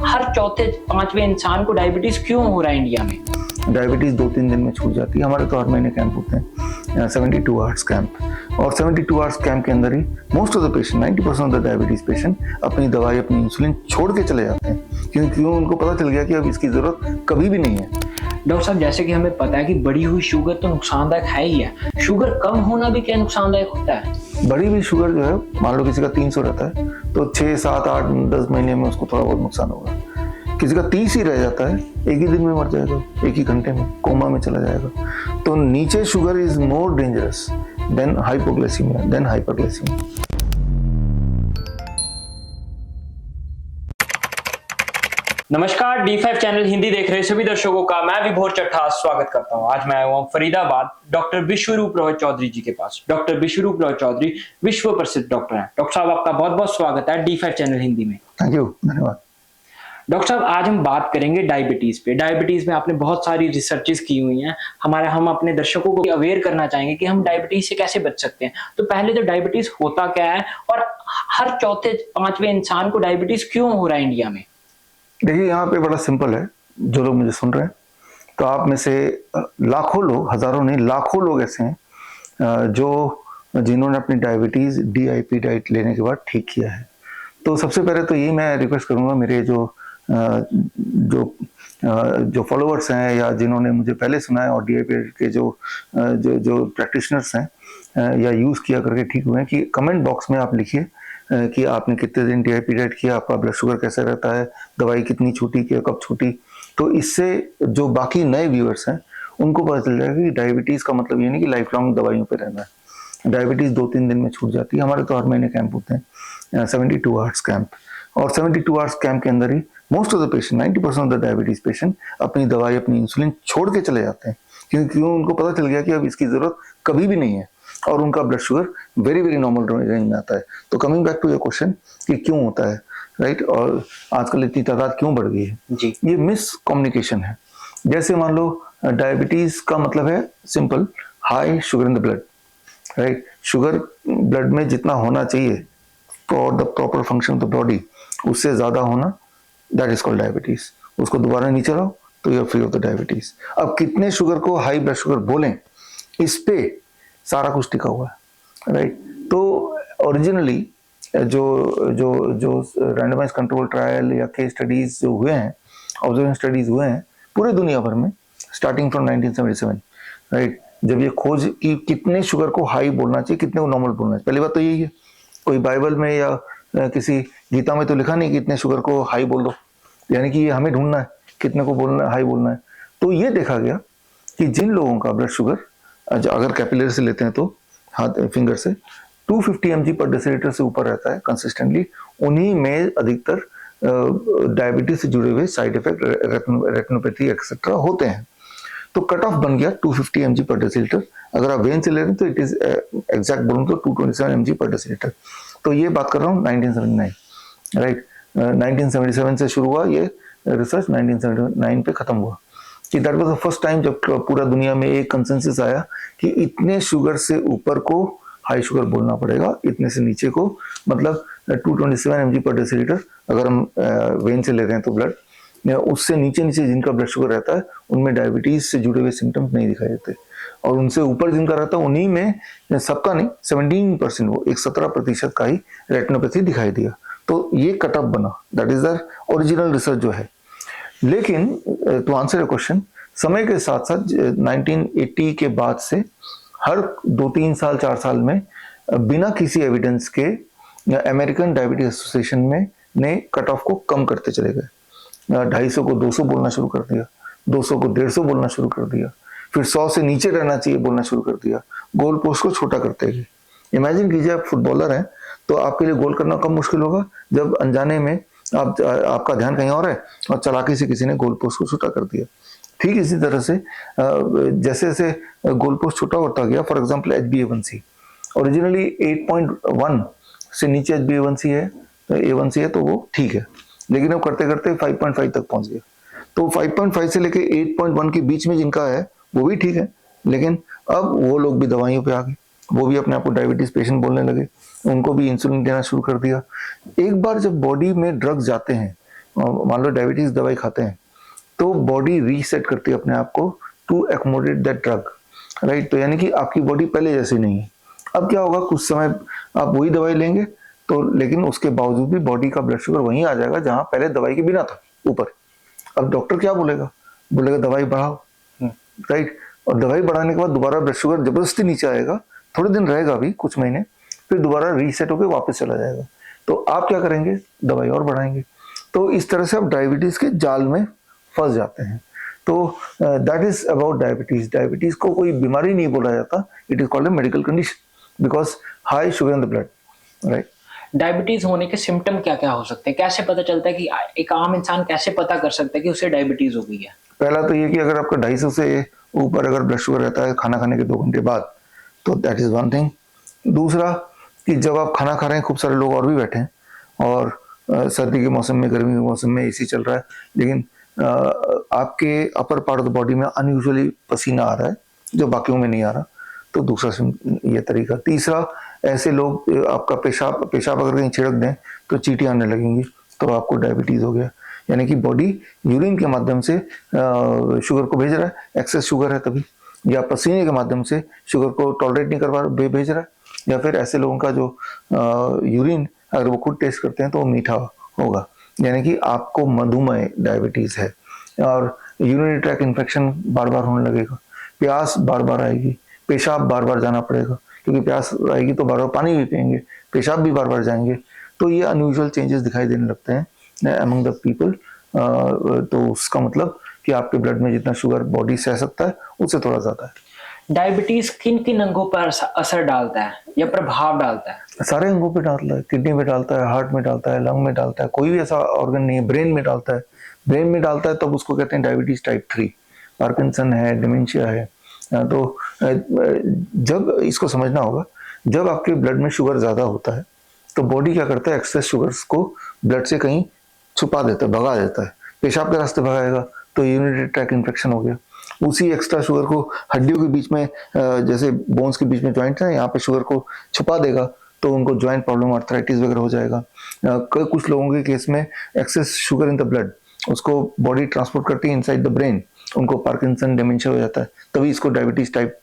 हर चौथे पांचवें इंसान को डायबिटीज क्यों हो रहा है इंडिया में? डायबिटीज़ 2-3 दिन में छूट जाती है। हमारे तो हर महीने कैंप होते हैं 72 आवर्स कैंप, और 72 आवर्स कैंप के अंदर ही most of the patient 90% of the diabetes patient अपनी दवाई, अपनी इंसुलिन छोड़ के चले जाते हैं, क्योंकि उनको पता चल गया कि अब इसकी ज़रूरत कभी भी नहीं है। डॉक्टर साहब, जैसे कि हमें पता है कि बढ़ी हुई शुगर तो नुकसानदायक है ही है, शुगर कम होना भी क्या नुकसानदायक होता है? बढ़ी हुई शुगर जो है, मान लो किसी का 300 रहता है तो 6, 7, 8, 10 महीने में उसको थोड़ा बहुत नुकसान होगा। किसी का 30 ही रह जाता है, एक ही दिन में मर जाएगा, एक ही घंटे में कोमा में चला जाएगा। तो नीचे sugar is more dangerous than hypoglycaemia, than hyperglycaemia. नमस्कार, D5 चैनल हिंदी देख रहे सभी दर्शकों का मैं विभोर चट्ठा स्वागत करता हूं। आज मैं आया हूं फरीदाबाद डॉक्टर विश्वरूप रॉय चौधरी जी के पास। डॉक्टर विश्वरूप रॉय चौधरी विश्व प्रसिद्ध डॉक्टर हैं। डॉक्टर साहब, आपका बहुत बहुत स्वागत है D5 चैनल हिंदी में। थैंक यू, धन्यवाद। डॉक्टर साहब, आज हम बात करेंगे डायबिटीज पे। डायबिटीज में आपने बहुत सारी रिसर्चेस की हुई हैं। हम अपने दर्शकों को अवेयर करना चाहेंगे कि हम डायबिटीज से कैसे बच सकते हैं। तो पहले तो डायबिटीज होता क्या है और हर चौथे पांचवें इंसान को डायबिटीज क्यों हो रहा है इंडिया में? देखिए, यहाँ पे बड़ा सिंपल है। जो लोग मुझे सुन रहे हैं, तो आप में से लाखों लोग, हजारों नहीं लाखों लोग ऐसे हैं जिन्होंने अपनी डायबिटीज DIP डाइट लेने के बाद ठीक किया है। तो सबसे पहले तो यही मैं रिक्वेस्ट करूंगा, मेरे जो फॉलोअर्स हैं या जिन्होंने मुझे पहले सुना है और DIP के जो प्रैक्टिशनर्स हैं या यूज़ किया करके ठीक हुए हैं, कि कमेंट बॉक्स में आप लिखिए कि आपने कितने दिन DIP डाइट किया, आपका ब्लड शुगर कैसा रहता है, दवाई कितनी छूटी, कब छूटी। तो इससे जो बाकी नए व्यूअर्स हैं उनको पता चल जाएगा कि डायबिटीज़ का मतलब ये नहीं कि लाइफ लॉन्ग दवाइयों पे रहना है। डायबिटीज़ 2-3 दिन में छूट जाती है। हमारे तो हर महीने कैंप होते हैं 72 आवर्स कैंप, और 72 आवर्स कैंप के अंदर ही most of the patient 90% of the diabetes patient अपनी दवाई, अपनी इंसुलिन छोड़ के चले जाते हैं, क्योंकि उनको पता चल गया कि अब इसकी ज़रूरत कभी भी नहीं है, और उनका blood sugar very very normal range में आता है। तो coming back to your question कि क्यों होता है, राइट, और आजकल इतनी तादाद क्यों बढ़ गई है जी, ये मिस कम्युनिकेशन है। जैसे मान लो डायबिटीज का मतलब है simple, high sugar in the blood, right. Sugar blood में जितना होना चाहिए for the proper function of the body, उससे ज्यादा होना, दैट इज कॉल्ड डायबिटीज। उसको दोबारा नीचे लाओ तो you are free of the diabetes. अब कितने शुगर को हाई ब्लड शुगर बोलें, इस पे सारा कुछ टिका हुआ है, राइट। तो ओरिजिनली जो रैंडमाइज कंट्रोल ट्रायल या केस स्टडीज जो हुए हैं, ऑब्जर्वेशन स्टडीज हुए हैं पूरे दुनिया भर में, स्टार्टिंग फ्रॉम 1977, राइट, जब ये खोज कि कितने शुगर को हाई बोलना चाहिए, कितने को नॉर्मल बोलना चाहिए। पहली बात तो यही है, कोई बाइबल में या किसी गीता में तो लिखा नहीं कि इतने शुगर को हाई बोल दो, यानी कि ये हमें ढूंढना है कितने को बोलना है, हाई बोलना है। तो ये देखा गया कि जिन लोगों का ब्लड शुगर, अगर कैपिलरी से लेते हैं तो हाथ फिंगर से 250 mg पर डेसीलीटर से ऊपर रहता है कंसिस्टेंटली, उन्हीं में अधिकतर डायबिटीज से जुड़े हुए साइड इफेक्ट, रेटिनोपैथी एक्सेट्रा होते हैं। तो कट ऑफ बन गया 250 mg पर डेसीलीटर। अगर आप वेन से ले रहे हैं तो इट इज एग्जैक्ट बोलूँ तो 227 mg पर डेसीलीटर। तो ये बात कर रहा हूँ 1979, राइट। 1977 से शुरू हुआ ये रिसर्च, 1979 पे खत्म हुआ कि that was the first time जब पूरा दुनिया में एक कंसेंसस आया कि इतने शुगर से ऊपर को हाई शुगर बोलना पड़ेगा, इतने से नीचे को मतलब 227 mg पर डेसीलीटर अगर हम वेन से ले रहे हैं तो ब्लड, उससे नीचे जिनका ब्लड शुगर रहता है उनमें डायबिटीज से जुड़े हुए सिम्टम्स नहीं दिखाई देते, और उनसे ऊपर जिनका रहता है उन्हीं में, सबका नहीं, 17%, वो एक 17% का ही रेटिनोपैथी दिखाई दिया। तो ये कट ऑफ बना, that is the original research जो है। लेकिन टू आंसर योर क्वेश्चन, समय के साथ साथ 1980 के बाद से हर 2-3 साल 4 साल में बिना किसी एविडेंस के अमेरिकन डायबिटीज एसोसिएशन ने कट ऑफ को कम करते चले गए। 250 को 200 बोलना शुरू कर दिया, 200 को 150 बोलना शुरू कर दिया, फिर 100 से नीचे रहना चाहिए बोलना शुरू कर दिया, गोल पोस्ट को छोटा करते गए। इमेजिन कीजिए आप फुटबॉलर हैं तो आपके लिए गोल करना कम मुश्किल होगा जब अनजाने में आपका ध्यान कहीं और है और चालाकी से किसी ने गोल पोस्ट को छोटा कर दिया। ठीक इसी तरह से जैसे जैसे गोल पोस्ट छोटा होता गया, फॉर एग्जांपल HbA1c ओरिजिनली 8.1 से नीचे HbA1c है, A1c है तो वो ठीक है, लेकिन अब करते करते 5.5 तक पहुंच गया। तो 5.5 से लेके 8.1 के बीच में जिनका है वो भी ठीक है, लेकिन अब वो लोग भी दवाइयों पे आ गए, वो भी अपने आप को डायबिटीज पेशेंट बोलने लगे, उनको भी इंसुलिन देना शुरू कर दिया। एक बार जब बॉडी में ड्रग्स जाते हैं मान लो डायबिटीज दवाई खाते हैं तो बॉडी रीसेट करती है अपने आप को to accommodate that drug, right. तो यानी कि आपकी बॉडी पहले जैसी नहीं है। अब क्या होगा, कुछ समय आप वही दवाई लेंगे तो, लेकिन उसके बावजूद भी बॉडी का ब्लड शुगर वहीं आ जाएगा जहां पहले दवाई के बिना था, ऊपर। अब डॉक्टर क्या बोलेगा, बोलेगा दवाई बढ़ाओ, राइट। और दवाई बढ़ाने के बाद दोबारा ब्लड शुगर जबरदस्ती नीचे आएगा, थोड़े दिन रहेगा भी, कुछ महीने, फिर दोबारा रीसेट होकर वापस चला जाएगा। तो आप क्या करेंगे, दवाई और बढ़ाएंगे। तो इस तरह से आप डायबिटीज के जाल में फंस जाते हैं। तो that is about diabetes. Diabetes को कोई बीमारी नहीं बोला जाता, it is called a medical condition because high sugar in the blood, right. Diabetes होने के सिम्टम क्या क्या हो सकते हैं, कैसे पता चलता है कि एक आम इंसान कैसे पता कर सकता है कि उसे डायबिटीज हो गई है? पहला तो ये कि अगर आपका 250 से ऊपर अगर ब्लड शुगर रहता है खाना खाने के 2 घंटे बाद, तो दैट इज वन थिंग। दूसरा कि जब आप खाना खा रहे हैं, खूब सारे लोग और भी बैठे हैं और सर्दी के मौसम में, गर्मी के मौसम में एसी चल रहा है, लेकिन आपके upper part of the body में अनयूजुअली पसीना आ रहा है जो बाकियों में नहीं आ रहा, तो दूसरा ये तरीका। तीसरा, ऐसे लोग आपका पेशाब अगर कहीं छिड़क दें तो चींटी आने लगेंगी, तो आपको डायबिटीज हो गया। यानी कि बॉडी यूरिन के माध्यम से शुगर को भेज रहा है, एक्सेस शुगर है तभी, या पसीने के माध्यम से शुगर को टॉलरेट नहीं कर पा रहा, भेज रहा है, या फिर ऐसे लोगों का जो यूरिन अगर वो खुद टेस्ट करते हैं तो वो मीठा होगा, यानी कि आपको मधुमेह डायबिटीज है। और यूरिनरी ट्रैक इन्फेक्शन बार बार होने लगेगा, प्यास बार बार आएगी, पेशाब बार बार जाना पड़ेगा, क्योंकि प्यास आएगी तो बार बार पानी भी पियेंगे, पेशाब भी बार बार जाएंगे। तो ये अनयूजुअल चेंजेस दिखाई देने लगते हैं अमंग द पीपल। तो उसका मतलब कि आपके ब्लड में जितना शुगर बॉडी सह सकता है उससे थोड़ा ज्यादा है। डायबिटीज किन किन अंगों पर असर डालता है या प्रभाव डालता है? सारे अंगों पे डालता है, किडनी में डालता है, हार्ट में डालता है, लंग में डालता है, कोई भी ऐसा ऑर्गन नहीं है। ब्रेन में डालता है, ब्रेन में डालता है तब उसको कहते हैं डायबिटीज टाइप 3, पार्किंसन है, डिमेंशिया है। तो जब इसको समझना होगा, जब आपके ब्लड में शुगर ज्यादा होता है तो बॉडी क्या करता है, एक्सेस शुगर्स को ब्लड से कहीं छुपा देता है, भगा देता है, पेशाब के रास्ते भगाएगा तो यूरिनरी ट्रैक इन्फेक्शन हो गया। उसी एक्स्ट्रा शुगर को हड्डियों के बीच में, जैसे बोन्स के बीच में जॉइंट है, यहाँ पे शुगर को छुपा देगा तो उनको जॉइंट प्रॉब्लम, आर्थराइटिस वगैरह हो जाएगा। कुछ लोगों के केस में excess sugar in the blood, उसको बॉडी ट्रांसपोर्ट करती है इनसाइड द ब्रेन, उनको पार्किंसन, डिमेंशिया हो जाता है, तभी इसको डायबिटीज टाइप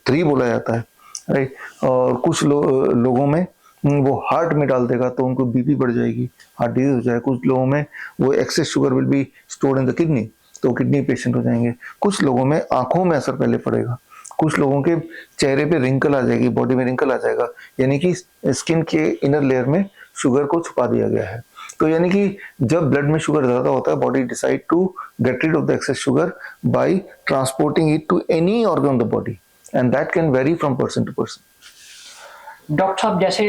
3 बोला जाता है, राइट। और कुछ लोगों में वो हार्ट में डाल देगा तो उनको बीपी बढ़ जाएगी, हार्ट डिजीज हो जाएगा। कुछ लोगों में वो excess sugar will be stored in the kidney, तो किडनी पेशेंट हो जाएंगे। कुछ लोगों में आंखों में असर पहले पड़ेगा, कुछ लोगों के चेहरे पे रिंकल आ जाएगी, बॉडी में रिंकल आ जाएगा, यानी कि स्किन के इनर लेयर में शुगर को छुपा दिया गया है। तो यानी कि जब ब्लड में शुगर ज्यादा होता है, body decide to get rid of the excess sugar by transporting it to any organ of the body, and that can vary from person to person. Doctor साहब, जैसे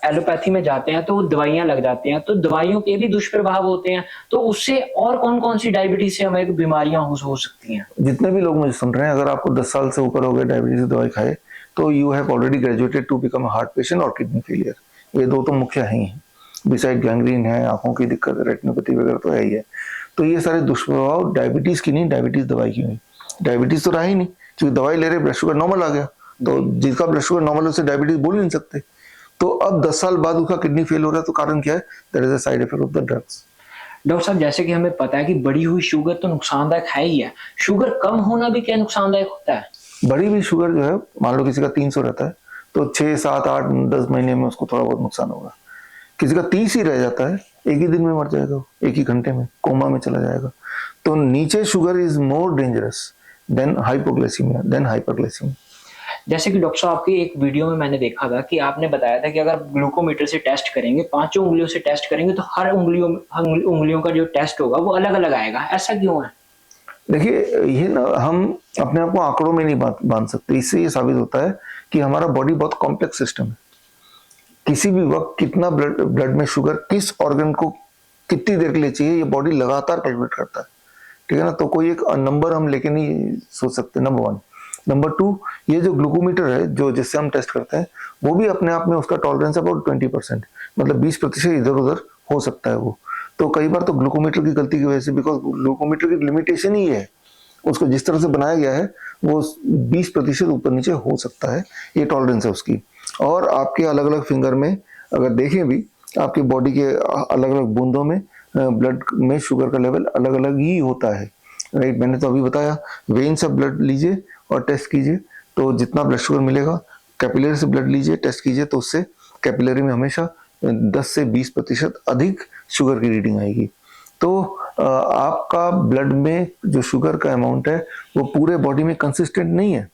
एलोपैथी में जाते हैं तो दवाइयां लग जाती हैं, तो दवाइयों के भी दुष्प्रभाव होते हैं, तो उससे और कौन कौन सी डायबिटीज से हमें बीमारियां हो सकती हैं? जितने भी लोग मुझे सुन रहे हैं, अगर आपको 10 साल से ऊपर हो गए डायबिटीज की दवाई खाए, तो you have already graduated to become heart patient और किडनी फेलियर। ये दो तो मुख्य ही हैं, बिसाइड गैंग्रीन है, आंखों की दिक्कत है, रेटिनोपैथी वगैरह तो है ही है। तो ये सारे दुष्प्रभाव डायबिटीज की नहीं, डायबिटीज दवाई की नहीं। डायबिटीज तो रहा ही नहीं, क्योंकि दवाई ले रहे, ब्लड शुगर नॉर्मल आ गया, तो जिसका ब्लड शुगर नॉर्मल है उसे डायबिटीज बोल ही नहीं सकते। तो अब 10 साल बाद उसका किडनी फेल हो रहा है, तो कारण क्या है? That is a side effect of the drugs. Doctor साहब, जैसे कि हमें पता है कि बढ़ी हुई शुगर तो नुकसानदायक है ही है, शुगर कम होना भी क्या नुकसानदायक होता है? बढ़ी हुई शुगर जो है, मान लो किसी का 300 रहता है, तो 6, 7, 8, 10 महीने में उसको थोड़ा बहुत नुकसान होगा। किसी का 30 ही रह जाता है, एक ही दिन में मर जाएगा, एक ही घंटे में कोमा में चला जाएगा। तो नीचे sugar is more dangerous than hypoglycaemia, than hyperglycaemia. जैसे कि डॉक्टर साहब, आपकी एक वीडियो में मैंने देखा था कि आपने बताया था कि अगर ग्लूकोमीटर से टेस्ट करेंगे, 5 उंगलियों से टेस्ट करेंगे, तो हर उंगलियों का जो टेस्ट होगा वो अलग अलग आएगा। ऐसा क्यों है? देखिए, ये ना हम अपने आप को आंकड़ों में नहीं बांध सकते। इससे ये साबित होता है कि हमारा बॉडी बहुत कॉम्प्लेक्स सिस्टम है। किसी भी वक्त कितना ब्लड में शुगर किस ऑर्गन को कितनी देर के लिए चाहिए, ये बॉडी लगातार कैलकुलेट करता है, ठीक है ना। तो कोई एक नंबर हम लेके नहीं सोच सकते, नंबर 1। नंबर 2, ये जो ग्लूकोमीटर है जो जिससे हम टेस्ट करते हैं, वो भी अपने आप में उसका टॉलरेंस अबाउट 20%, मतलब 20% इधर उधर हो सकता है वो। तो कई बार तो ग्लूकोमीटर की गलती की वजह से, बिकॉज ग्लूकोमीटर की लिमिटेशन ही है, उसको जिस तरह से बनाया गया है वो 20% ऊपर नीचे हो सकता है, ये टॉलरेंस है उसकी। और आपके अलग अलग फिंगर में अगर देखें भी, आपकी बॉडी के अलग अलग बूंदों में ब्लड में शुगर का लेवल अलग अलग ही होता है, राइट। मैंने तो अभी बताया, वेन से ब्लड लीजिए और टेस्ट कीजिए तो जितना ब्लड शुगर मिलेगा, कैपिलरी से ब्लड लीजिए टेस्ट कीजिए तो उससे कैपिलरी में हमेशा 10 से 20% अधिक शुगर की रीडिंग आएगी। तो आपका ब्लड में जो शुगर का अमाउंट है वो पूरे बॉडी में कंसिस्टेंट नहीं है,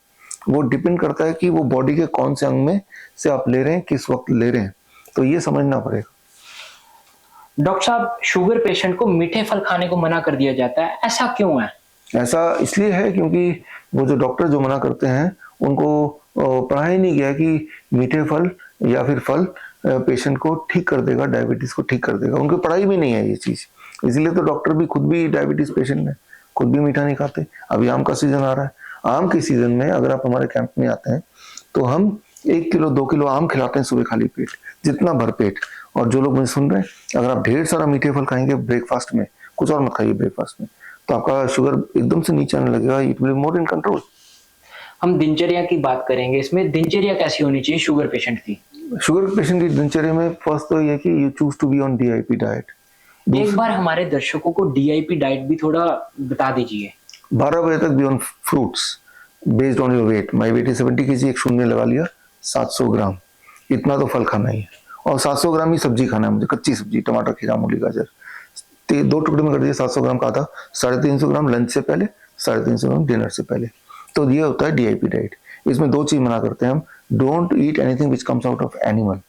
वो डिपेंड करता है कि वो बॉडी के कौन से अंग में से आप ले रहे हैं, किस वक्त ले रहे हैं, तो ये समझना पड़ेगा। डॉक्टर साहब, शुगर पेशेंट को मीठे फल खाने को मना कर दिया जाता है, ऐसा क्यों है? ऐसा इसलिए है क्योंकि वो जो डॉक्टर जो मना करते हैं उनको पढ़ा ही नहीं गया कि मीठे फल या फिर फल पेशेंट को ठीक कर देगा, डायबिटीज को ठीक कर देगा, उनको पढ़ाई भी नहीं है ये चीज। इसलिए तो डॉक्टर भी खुद भी डायबिटीज पेशेंट है, खुद भी मीठा नहीं खाते। अभी आम का सीजन आ रहा है, आम के सीजन में अगर आप हमारे कैंप में आते हैं तो हम 1 किलो 2 किलो आम खिलाते हैं सुबह खाली पेट, जितना भर पेट। और जो लोग मुझे सुन रहे हैं, अगर आप ढेर सारा मीठे फल खाएंगे ब्रेकफास्ट में, कुछ और मत खाइए ब्रेकफास्ट में, तो आपका शुगर एकदम से नीचे आने लगेगा, it will more in control. हम दिनचर्या की बात करेंगे, इसमें दिनचर्या कैसी होनी चाहिए शुगर पेशेंट की? शुगर पेशेंट की दिनचर्या में फर्स्ट तो ये कि you choose to be on DIP diet. एक बार हमारे दर्शकों को डीआईपी डाइट भी थोड़ा बता दीजिए। 12 बजे तक be on fruits based on your weight. My weight is 70 kg, एक शून्य लगा लिया, 700 ग्राम इतना तो फल खाना ही है, और 700 ग्राम ही सब्जी खाना है मुझे, कच्ची सब्जी, टमाटर, खीरा, मूली, गाजर, 2 टुकड़े में कर दिए, 700 ग्राम का आधा, 350 ग्राम लंच से पहले, 350 ग्राम डिनर से पहले। तो ये होता है डीआईपी डाइट। इसमें 2 चीज मना करते हैं हम, don't eat anything which comes out of animal.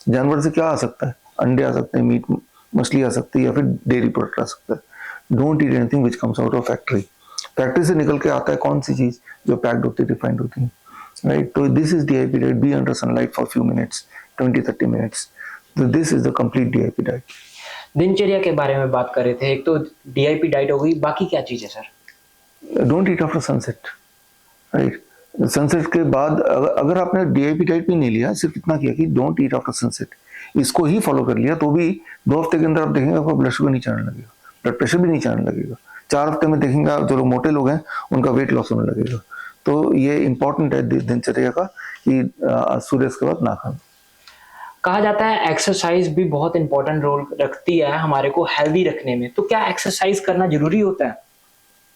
जानवर से क्या आ सकता है? अंडे आ सकते हैं, मीट मछली आ सकती है, या फिर डेयरी प्रोडक्ट आ सकता है। Don't eat anything which comes out of factory. Factory से निकल के आता है कौन सी चीज? जो पैक्ड होती है, रिफाइंड होती है, राइट। तो this is DIP diet, be under sunlight for few minutes, 20-30 minutes. तो this is the complete DIP diet. दिनचर्या के बारे में बात कर रहे थे, एक तो डीआईपी डाइट हो गई, बाकी क्या चीज है sir? Don't eat after sunset, right. Sunset के बाद अगर आपने डीआईपी डाइट भी नहीं लिया, सिर्फ इतना किया कि डोंट ईट आफ्टर सनसेट, इसको ही फॉलो कर लिया, तो भी 2 हफ्ते के अंदर आप देखेंगे आपका ब्लड शुगर नीचे आने लगेगा, ब्लड प्रेशर भी नीचे आने लगेगा। 4 हफ्ते में देखेंगे जो लोग मोटे लोग हैं उनका वेट लॉस होने लगेगा। तो ये इंपॉर्टेंट है दिनचर्या का कि सूर्य के बाद ना खाना। कहा जाता है एक्सरसाइज भी बहुत इंपॉर्टेंट रोल रखती है हमारे को हेल्दी रखने में, तो क्या एक्सरसाइज करना जरूरी होता है?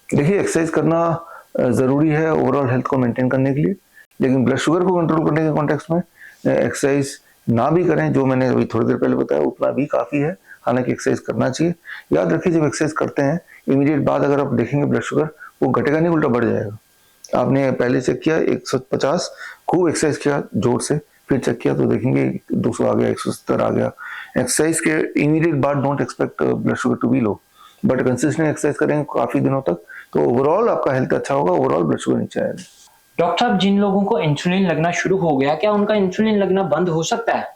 देखिए, एक्सरसाइज करना जरूरी है ओवरऑल हेल्थ को मेंटेन करने के लिए, लेकिन ब्लड शुगर को कंट्रोल करने के कॉन्टेक्स्ट में एक्सरसाइज ना भी करें, जो मैंने अभी थोड़ी देर पहले बताया, उतना भी काफी है। हालांकि एक्सरसाइज करना चाहिए। याद रखिए, जब एक्सरसाइज करते हैं इमीडिएट बाद अगर आप देखेंगे ब्लड शुगर वो घटेगा नहीं, उल्टा बढ़ जाएगा। आपने पहले चेक किया 150, खूब एक्सरसाइज किया जोर से, फिर चेक किया तो देखेंगे 200 आ गया, 170 आ गया। एक्सरसाइज के इमीडिएट बाद don't expect blood sugar to be low, but consistent exercise करेंगे काफी दिनों तक तो ओवरऑल आपका हेल्थ अच्छा होगा, ओवरऑल ब्लड शुगर नीचे आएगा। डॉक्टर साहब, जिन लोगों को इंसुलिन लगना शुरू हो गया, क्या उनका इंसुलिन लगना बंद हो सकता है?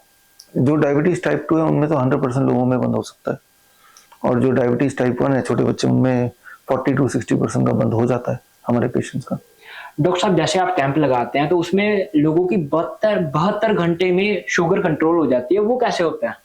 जो डायबिटीज टाइप 2 है उनमें तो 100% लोगों में बंद हो सकता है, और जो डायबिटीज टाइप 1 है छोटे बच्चे, उनमें 40-60% का बंद हो जाता है हमारे पेशेंट्स का। डॉक्टर साहब, जैसे आप कैंप लगाते हैं तो उसमें लोगों की 72 घंटे में शुगर कंट्रोल हो जाती है, वो कैसे होता है?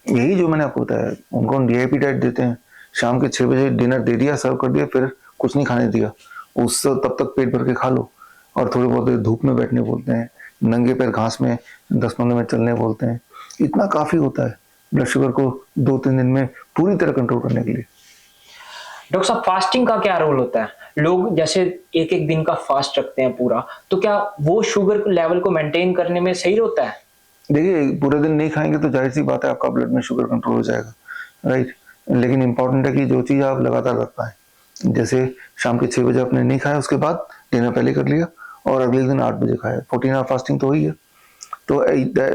यही जो मैंने आपको बताया, उनको हम डीआईपी डाइट देते हैं, शाम के 6 बजे डिनर दे दिया, सर्व कर दिया, फिर कुछ नहीं खाने दिया, उससे तब तक पेट भर के खा लो, और थोड़ी बहुत देर धूप में बैठने बोलते हैं, नंगे पैर घास में 10-15 मिनट चलने बोलते हैं, इतना काफी होता है ब्लड शुगर को 2-3 दिन में पूरी तरह कंट्रोल करने के लिए। डॉक्टर साहब, फास्टिंग का क्या रोल होता है? लोग जैसे एक दिन का फास्ट रखते हैं पूरा, तो क्या वो शुगर लेवल को मेंटेन करने में सही होता है? देखिए, पूरे दिन नहीं खाएंगे तो जाहिर सी बात है आपका ब्लड में शुगर कंट्रोल हो जाएगा, राइट। लेकिन इंपॉर्टेंट है कि जो चीज़ आप लगातार रख पाए, जैसे शाम के 6 बजे आपने नहीं खाया, उसके बाद डिनर पहले कर लिया, और अगले दिन 8 बजे खाया, 14 आवर फास्टिंग तो हुई है। तो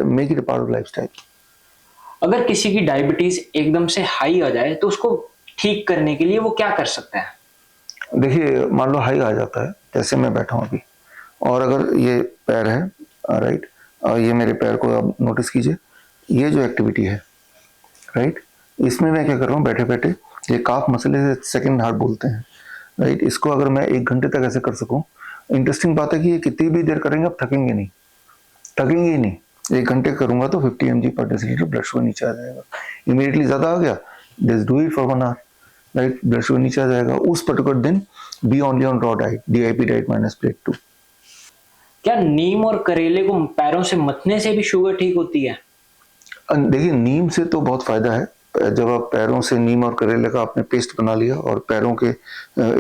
make it a part of lifestyle. अगर किसी की डायबिटीज एकदम से हाई आ जाए तो उसको ठीक करने के लिए वो क्या कर सकता है? देखिए, मान लो हाई आ जाता है, जैसे मैं बैठा हूँ अभी, और अगर ये पैर है, राइट, और ये मेरे पैर को आप नोटिस कीजिए, ये जो एक्टिविटी है, राइट, इसमें मैं क्या कर रहा हूँ, बैठे बैठे ये काफ मसले से सेकंड हार्ट बोलते हैं, राइट, इसको अगर मैं 1 घंटे तक ऐसे कर सकूं, इंटरेस्टिंग बात है कि ये कितनी भी देर करेंगे आप थकेंगे नहीं, थकेंगे ही नहीं। 1 घंटे करूंगा तो 50 mg पर डेसीलीटर ब्लड शुगर नीचे आ जाएगा। इमीडिएटली ज्यादा आ गया, just do it for 1 hour, right, blood sugar नीचे आ जाएगा। उस पर्टिकुलर दिन be only on raw diet, DIP diet minus plate 2। क्या नीम और करेले को पैरों से मथने से भी शुगर ठीक होती है? देखिए, नीम से तो बहुत फायदा है, जब आप पैरों से नीम और करेले का आपने पेस्ट बना लिया और पैरों के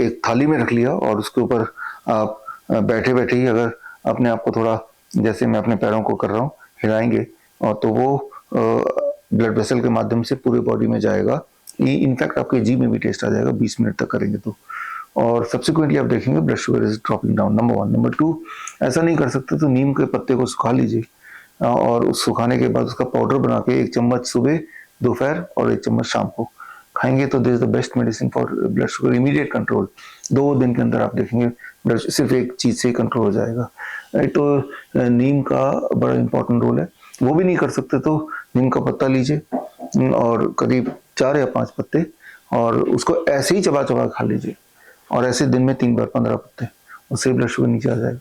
एक थाली में रख लिया और उसके ऊपर आप बैठे बैठे ही अगर अपने आप को थोड़ा, जैसे मैं अपने पैरों को कर रहा हूँ, हिलाएंगे और तो वो ब्लड वेसल के माध्यम से पूरे बॉडी में जाएगा। इनफैक्ट आपके जीभ में भी टेस्ट आ जाएगा 20 मिनट तक करेंगे तो। और सब्सिक्वेंटली आप देखेंगे blood sugar is dropping down, number 1। Number 2, ऐसा नहीं कर सकते तो नीम के पत्ते को सुखा लीजिए और उस सुखाने के बाद उसका पाउडर बना के 1 चम्मच सुबह, दोपहर और 1 चम्मच शाम को खाएंगे तो this is the best medicine for blood sugar, immediate control. 2 दिन के अंदर आप देखेंगे ब्लड सिर्फ एक चीज से ही कंट्रोल हो जाएगा। तो नीम का बड़ा इंपॉर्टेंट रोल है। वो भी नहीं कर सकते तो नीम का पत्ता लीजिए और करीब 4 या 5 पत्ते और उसको ऐसे ही चबा चबा खा लीजिए और ऐसे दिन में 3 बार 15 पत्ते, उससे ब्लड शुगर नीचे आ जाएगा।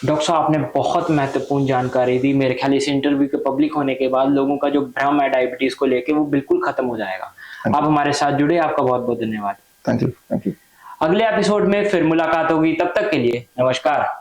डॉक्टर साहब आपने बहुत महत्वपूर्ण जानकारी दी। मेरे ख्याल इस इंटरव्यू के पब्लिक होने के बाद लोगों का जो भ्रम है डायबिटीज को लेके वो बिल्कुल खत्म हो जाएगा। आप हमारे साथ जुड़े, आपका बहुत बहुत धन्यवाद। Thank you. अगले एपिसोड में फिर मुलाकात होगी, तब तक के लिए नमस्कार।